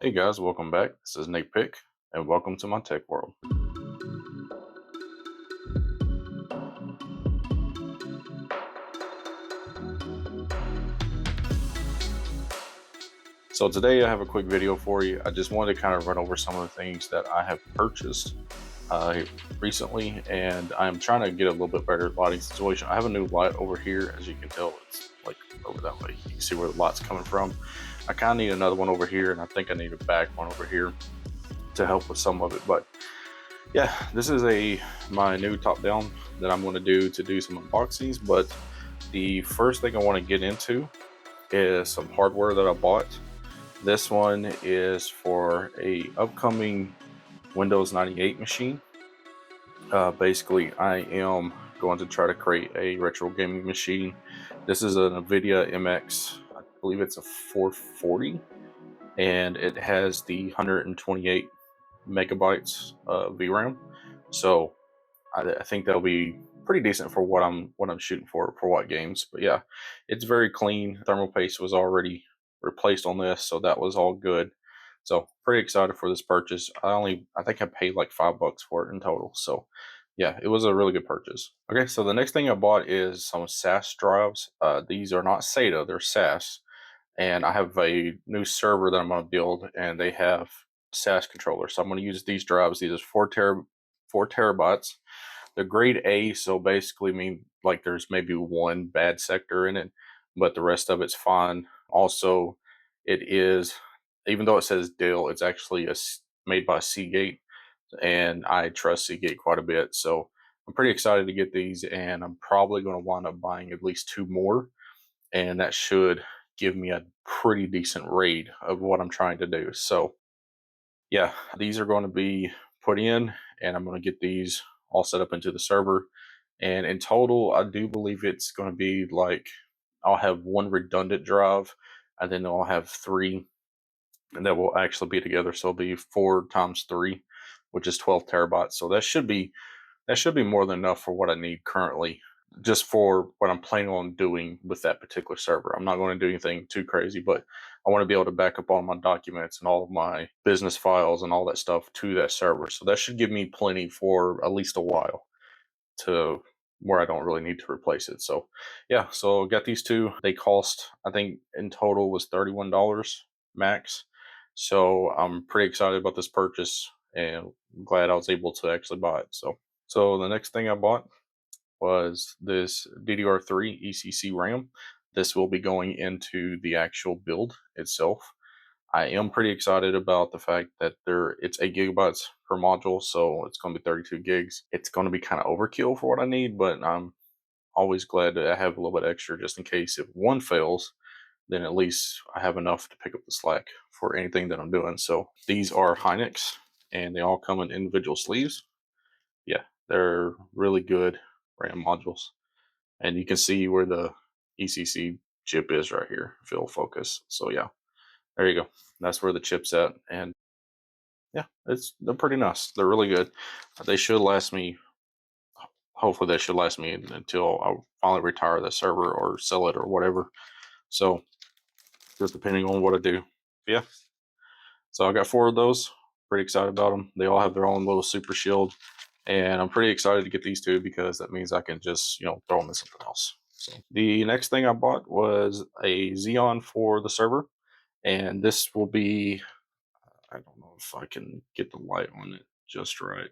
Hey guys, welcome back. This is NatePick, and welcome to my tech world. So today I have a quick video for you. I just wanted to kind of run over some of the things that I have purchased uh, recently, and I'm trying to get a little bit better lighting situation. I have a new light over here, as you can tell, it's like over that way. You can see where the light's coming from. I kind of need another one over here, and I think I need a back one over here to help with some of it. But yeah, this is my new top down that I'm going to do some unboxings. But the first thing I want to get into is some hardware that I bought. This one is for a upcoming Windows 98 machine. Basically, I am going to try to create a retro gaming machine. This is a NVIDIA MX, I believe it's a 440, and it has the 128 megabytes VRAM. So I think that'll be pretty decent for what I'm shooting for what games. But yeah, it's very clean. Thermal paste was already replaced on this, so that was all good. So pretty excited for this purchase. I think I paid like $5 for it in total. So yeah, it was a really good purchase. Okay, so the next thing I bought is some SAS drives. These are not SATA, they're SAS. And I have a new server that I'm going to build, and they have SAS controllers. So I'm going to use these drives. These are 4 terabytes. They're grade A, so basically mean like there's maybe one bad sector in it, but the rest of it's fine. Also, it is, even though it says Dell, it's actually made by Seagate, and I trust Seagate quite a bit. So I'm pretty excited to get these, and I'm probably going to wind up buying at least 2 more, and that should give me a pretty decent raid of what I'm trying to do. So yeah, these are going to be put in, and I'm going to get these all set up into the server. And in total, I do believe it's going to be like I'll have one redundant drive, and then I'll have 3, and that will actually be together. So it'll be 4 times 3, which is 12 terabytes. So that should be more than enough for what I need currently, just for what I'm planning on doing with that particular server. I'm not going to do anything too crazy, but I want to be able to back up all my documents and all of my business files and all that stuff to that server. So that should give me plenty for at least a while, to where I don't really need to replace it. So yeah, so got these two. They cost, I think in total was $31 max. So I'm pretty excited about this purchase, and glad I was able to actually buy it. So the next thing I bought was this DDR3 ECC RAM. This will be going into the actual build itself. I am pretty excited about the fact that it's 8 gigabytes per module, so it's going to be 32 gigs. It's going to be kind of overkill for what I need, but I'm always glad to have a little bit extra just in case if one fails, then at least I have enough to pick up the slack for anything that I'm doing. So these are Hynix, and they all come in individual sleeves. Yeah, they're really good RAM modules, and you can see where the ECC chip is right here, if it'll focus. So yeah, there you go. That's where the chip's at, and yeah, they're pretty nice. They're really good. They should last me. Hopefully, they should last me until I finally retire the server or sell it or whatever. So just depending on what I do. Yeah. So I got 4 of those. Pretty excited about them. They all have their own little super shield, and I'm pretty excited to get these 2 because that means I can just throw them in something else. So the next thing I bought was a Xeon for the server, and this will be, I don't know if I can get the light on it just right.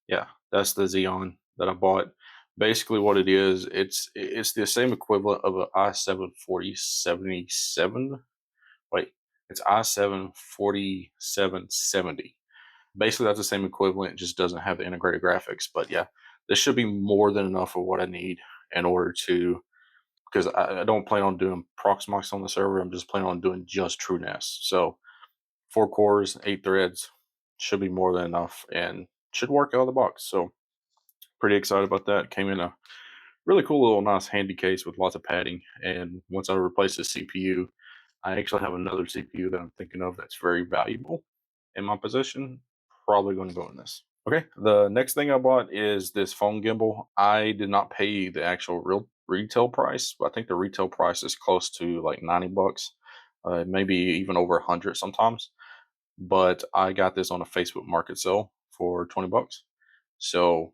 Yeah, that's the Xeon that I bought. Basically, what it is, it's the same equivalent of an i7 4077. Wait, it's i7 4770. Basically, that's the same equivalent. It just doesn't have the integrated graphics. But yeah, this should be more than enough of what I need in order to, because I don't plan on doing Proxmox on the server. I'm just planning on doing just TrueNAS. So 4 cores, 8 threads should be more than enough and should work out of the box. So pretty excited about that. Came in a really cool little nice handy case with lots of padding. And once I replace the CPU, I actually have another CPU that I'm thinking of that's very valuable in my possession. Probably going to go in this. Okay, the next thing I bought is this phone gimbal. I did not pay the actual real retail price, but I think the retail price is close to like $90, maybe even over 100 sometimes. but I got this on a Facebook market sale for 20 bucks. So,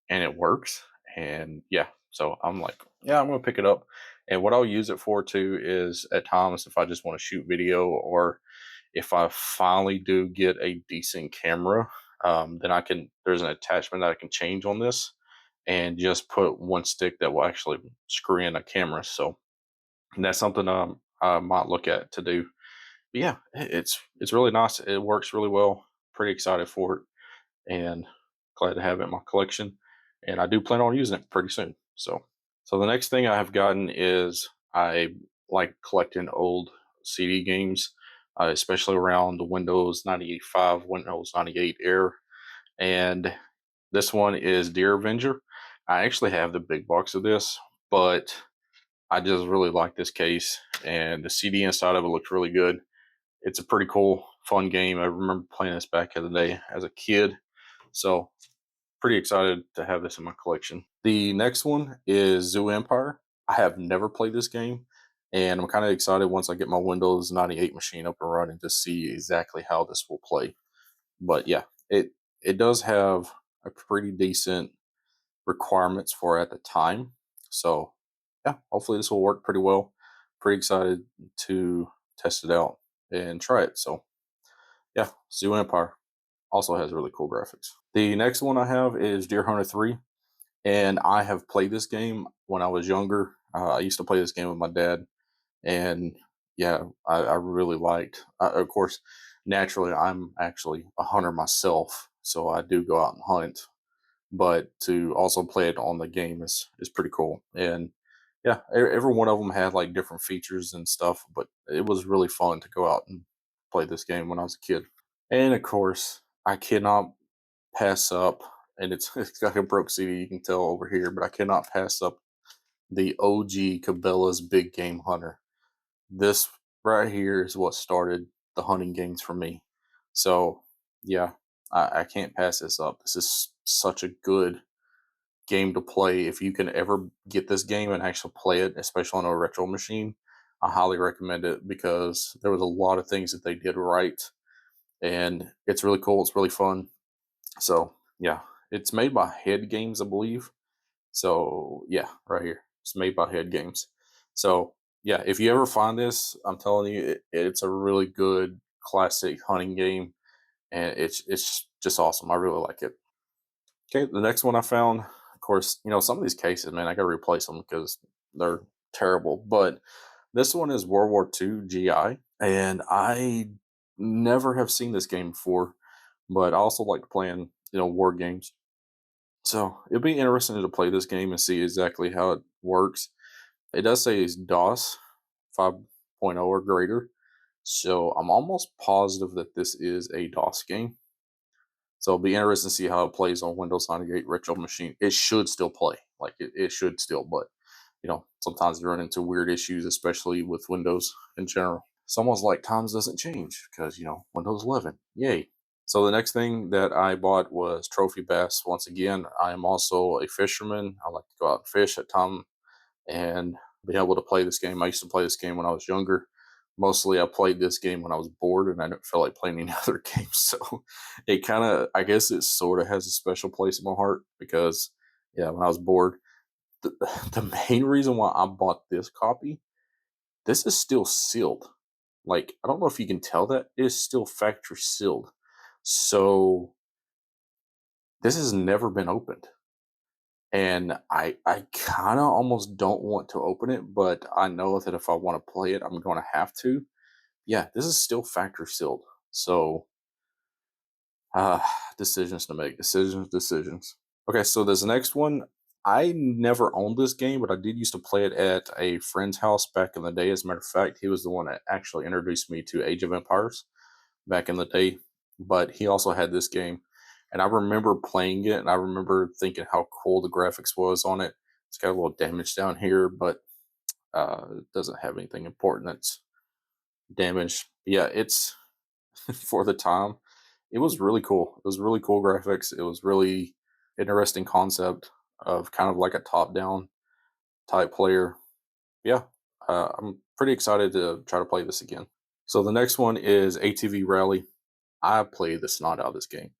and it works. And yeah, so I'm like, yeah, I'm gonna pick it up. And what I'll use it for too is at times if I just want to shoot video, or if I finally do get a decent camera, then there's an attachment that I can change on this and just put one stick that will actually screw in a camera. So that's something I might look at to do. But yeah, it's really nice. It works really well. Pretty excited for it, and glad to have it in my collection. And I do plan on using it pretty soon. So the next thing I have gotten is I like collecting old CD games, especially around the Windows 95, Windows 98 era. And this one is Dear Avenger. I actually have the big box of this, but I just really like this case, and the CD inside of it looks really good. It's a pretty cool, fun game. I remember playing this back in the day as a kid. So pretty excited to have this in my collection. The next one is Zoo Empire. I have never played this game, and I'm kind of excited once I get my Windows 98 machine up and running to see exactly how this will play. But yeah, it does have a pretty decent requirements for at the time. So yeah, hopefully this will work pretty well. Pretty excited to test it out and try it. So yeah, Zoo Empire also has really cool graphics. The next one I have is Deer Hunter 3, and I have played this game when I was younger. I used to play this game with my dad, and yeah, I really liked. Of course, naturally, I'm actually a hunter myself, so I do go out and hunt. But to also play it on the game is pretty cool. And yeah, every one of them had like different features and stuff, but it was really fun to go out and play this game when I was a kid. And of course, I cannot pass up, and it's got a broke CD, you can tell over here, but I cannot pass up the OG Cabela's Big Game Hunter. This right here is what started the hunting games for me. So yeah, I can't pass this up. This is such a good game to play. If you can ever get this game and actually play it, especially on a retro machine, I highly recommend it because there was a lot of things that they did right, and it's really cool. It's really fun. So yeah, it's made by Head Games, I believe. So yeah, right here, it's made by Head Games. So yeah, if you ever find this, I'm telling you, it's a really good classic hunting game, and it's just awesome. I really like it. Okay, the next one I found, of course, some of these cases, man, I got to replace them because they're terrible. But this one is World War II GI, and I never have seen this game before. But I also like playing, war games. So it'll be interesting to play this game and see exactly how it works. It does say it's DOS 5.0 or greater, so I'm almost positive that this is a DOS game. So it'll be interesting to see how it plays on Windows 98 retro machine. It should still play, like it should still, but sometimes you run into weird issues, especially with Windows in general. It's almost like times doesn't change because Windows 11, yay. So the next thing that I bought was trophy bass. Once again, I am also a fisherman. I like to go out and fish at time and be able to play this game. I used to play this game when I was younger. Mostly, I played this game when I was bored and I didn't feel like playing any other games. So it kind of, I guess, it sort of has a special place in my heart because, yeah, when I was bored, the, the main reason why I bought this copy, this is still sealed. Like, I don't know if you can tell that it is still factory sealed. So this has never been opened. And I kind of almost don't want to open it, but I know that if I want to play it, I'm going to have to. Yeah, this is still factory sealed. So, uh, decisions to make. Decisions. Okay, so this next one, I never owned this game, but I did used to play it at a friend's house back in the day. As a matter of fact, he was the one that actually introduced me to Age of Empires back in the day. But he also had this game, and I remember playing it, and I remember thinking how cool the graphics was on it. It's got a little damage down here, but it doesn't have anything important that's damaged. Yeah, it's for the time. It was really cool. It was really cool graphics. It was really interesting concept of kind of like a top-down type player. Yeah, I'm pretty excited to try to play this again. So the next one is ATV Rally. I played the snot out of this game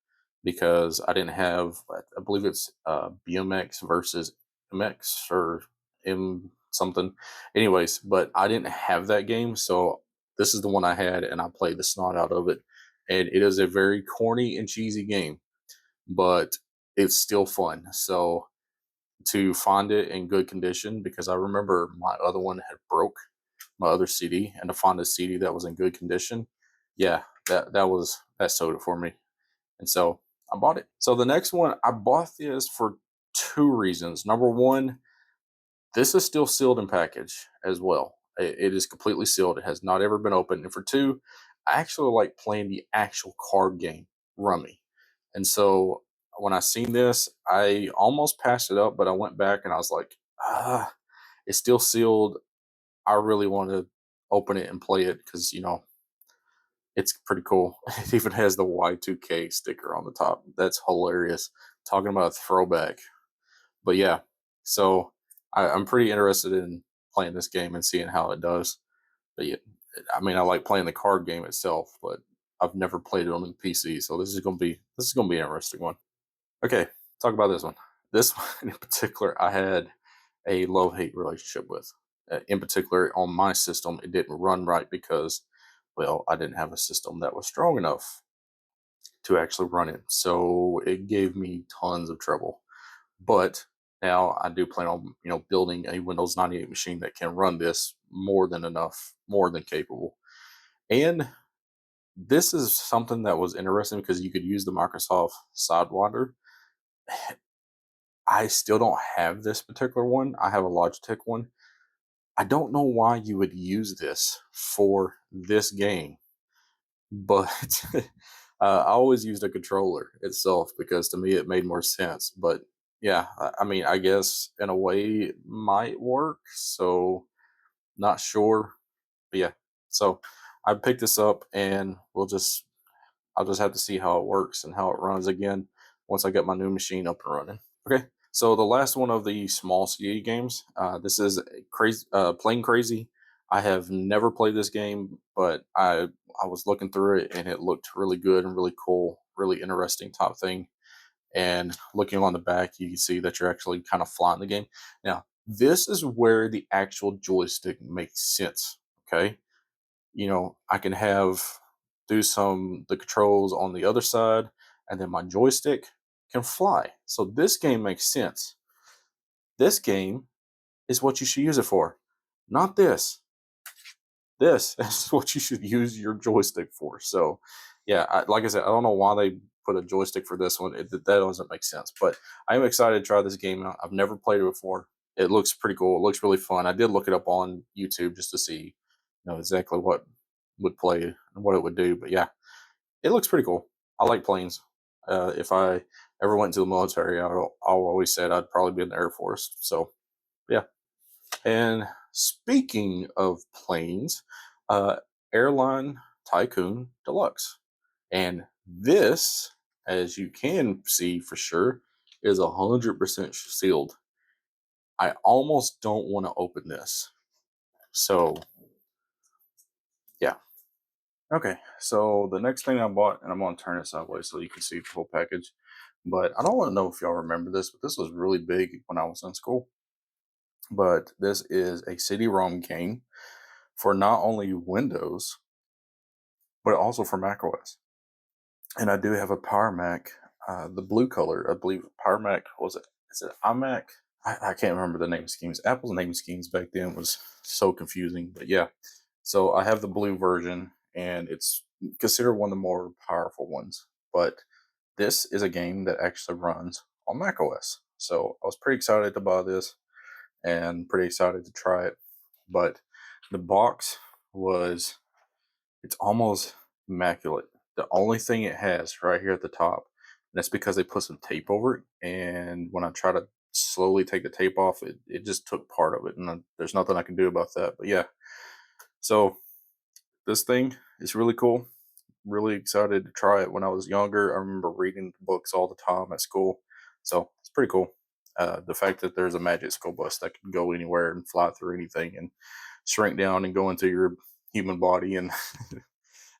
because I didn't have, I believe it's BMX versus MX or M something. Anyways, but I didn't have that game. So this is the one I had, and I played the snot out of it. And it is a very corny and cheesy game, but it's still fun. So to find it in good condition, because I remember my other one had broke, my other CD, and to find a CD that was in good condition, yeah, that sold it for me. And so I bought it. So the next one, I bought this for two reasons. Number one, this is still sealed in package as well. It is completely sealed. It has not ever been opened. And for two, I actually like playing the actual card game, Rummy. And so when I seen this, I almost passed it up, but I went back and I was like, it's still sealed. I really want to open it and play it because, it's pretty cool. It even has the Y2K sticker on the top. That's hilarious. Talking about a throwback. But yeah, so I'm pretty interested in playing this game and seeing how it does. But yeah, I mean, I like playing the card game itself, but I've never played it on the PC, so this is gonna be an interesting one. Okay, talk about this one. This one in particular, I had a love hate relationship with. In particular, on my system, it didn't run right because, well, I didn't have a system that was strong enough to actually run it. So it gave me tons of trouble. But now I do plan on, building a Windows 98 machine that can run this more than enough, more than capable. And this is something that was interesting because you could use the Microsoft Sidewinder. I still don't have this particular one. I have a Logitech one. I don't know why you would use this for this game, but I always used a controller itself because to me it made more sense. But yeah, I mean, I guess in a way it might work. So not sure, but yeah. So I picked this up, and I'll just have to see how it works and how it runs again once I get my new machine up and running. Okay. So the last one of the small CD games. This is crazy, plain crazy. I have never played this game, but I was looking through it and it looked really good and really cool, really interesting type thing. And looking on the back, you can see that you're actually kind of flying the game. Now, this is where the actual joystick makes sense. Okay, I can have do some the controls on the other side, and then my joystick can fly. So this game makes sense. This game is what you should use it for, not this. This is what you should use your joystick for. So, yeah, like I said, I don't know why they put a joystick for this one. That doesn't make sense. But I am excited to try this game out. I've never played it before. It looks pretty cool. It looks really fun. I did look it up on YouTube just to see, exactly what would play and what it would do. But yeah, it looks pretty cool. I like planes. If I ever went to the military, I always said I'd probably be in the Air Force. So yeah. And speaking of planes, uh, Airline Tycoon Deluxe. And this, as you can see for sure, is 100% sealed. I almost don't want to open this. So, yeah. Okay, so the next thing I bought, and I'm going to turn it sideways so you can see the whole package. But I don't want to know if y'all remember this, but this was really big when I was in school. But this is a CD-ROM game for not only Windows, but also for macOS. And I do have a Power Mac, the blue color. I believe Power Mac was it? Is it iMac? I can't remember the name schemes. Apple's name schemes back then was so confusing. But yeah, so I have the blue version, and it's considered one of the more powerful ones. But this is a game that actually runs on macOS. So I was pretty excited to buy this and pretty excited to try it. But the box was it's almost immaculate. The only thing it has right here at the top, and that's because they put some tape over it. And when I try to slowly take the tape off, it just took part of it. And there's nothing I can do about that. But yeah, so this thing is really cool. Really excited to try it. When I was younger, I remember reading books all the time at school. So it's pretty cool. The fact that there's a magic school bus that can go anywhere and fly through anything and shrink down and go into your human body and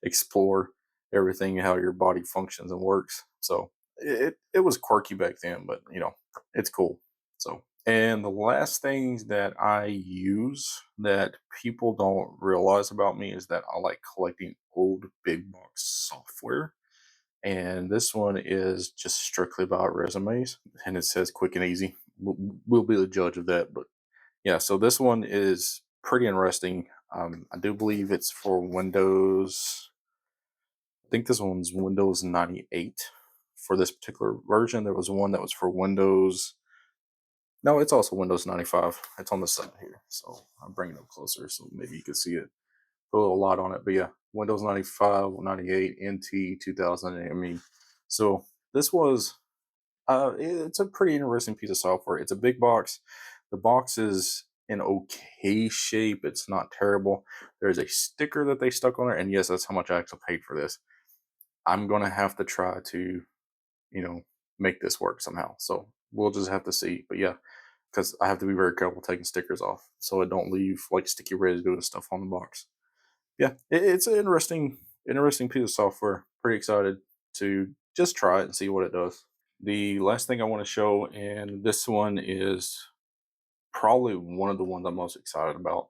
explore. everything, how your body functions and works. So it was quirky back then, but it's cool. So, and the last things that I use that people don't realize about me is that I like collecting old big box software. And this one is just strictly about resumes, and it says quick and easy. We'll be the judge of that. But yeah, so this one is pretty interesting. I do believe it's for Windows. I think this one's Windows 98 for this particular version. There was one that was for Windows. No, it's also Windows 95. It's on the side here. So I'm bringing it up closer so maybe you can see it. Put a little lot on it. But yeah, Windows 95, 98, NT, 2000. I mean, so this was, it's a pretty interesting piece of software. It's a big box. The box is in okay shape. It's not terrible. There's a sticker that they stuck on there. And yes, that's how much I actually paid for this. I'm going to have to try to, you know, make this work somehow. So we'll just have to see. But yeah, because I have to be very careful taking stickers off so I don't leave like sticky residue and stuff on the box. Yeah, it's an interesting piece of software. Pretty excited to just try it and see what it does. The last thing I want to show, and this one is probably one of the ones I'm most excited about,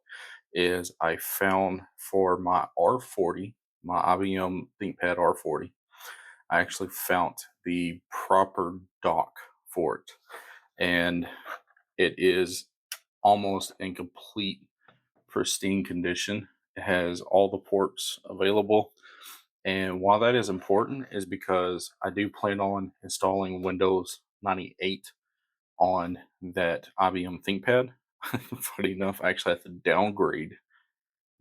is I found for my R40, my IBM ThinkPad R40. I actually found the proper dock for it, and it is almost in complete pristine condition. It has all the ports available. And why that is important is because I do plan on installing Windows 98 on that IBM ThinkPad. Funny enough, I actually have to downgrade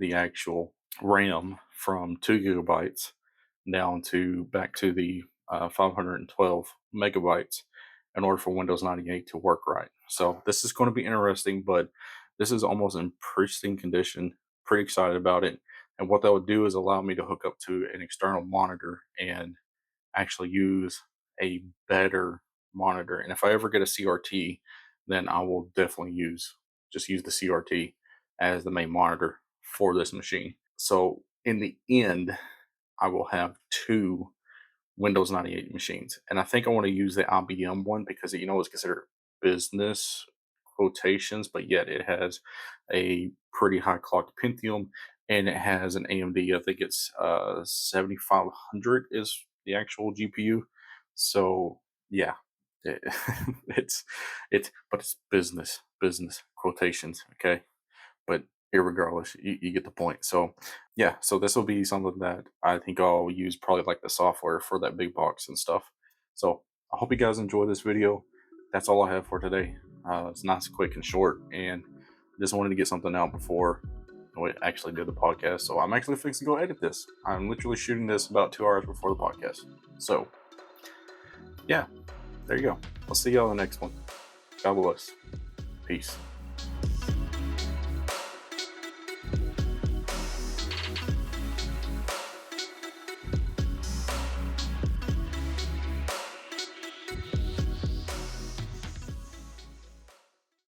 the actual RAM from 2 gigabytes down to back to the 512 megabytes in order for Windows 98 to work right. So this is going to be interesting, but this is almost in pristine condition. Pretty excited about it. And what that would do is allow me to hook up to an external monitor and actually use a better monitor. And if I ever get a CRT, then I will definitely use the CRT as the main monitor for this machine. So in the end, I will have two Windows 98 machines. And I think I want to use the IBM one because it's considered business quotations, but yet it has a pretty high clock Pentium and it has an AMD. I think it's 7500 is the actual GPU. So yeah, it, it's business quotations. Okay, but irregardless, you get the point. So yeah, so this will be something that I think I'll use probably like the software for that big box and stuff. So I hope you guys enjoy this video. That's all I have for today. It's nice, quick, and short, and just wanted to get something out before we actually did the podcast. So I'm actually fixing to go edit this. I'm literally shooting this about 2 hours before the podcast. So yeah, there you go. I'll see y'all in the next one. God bless. Peace.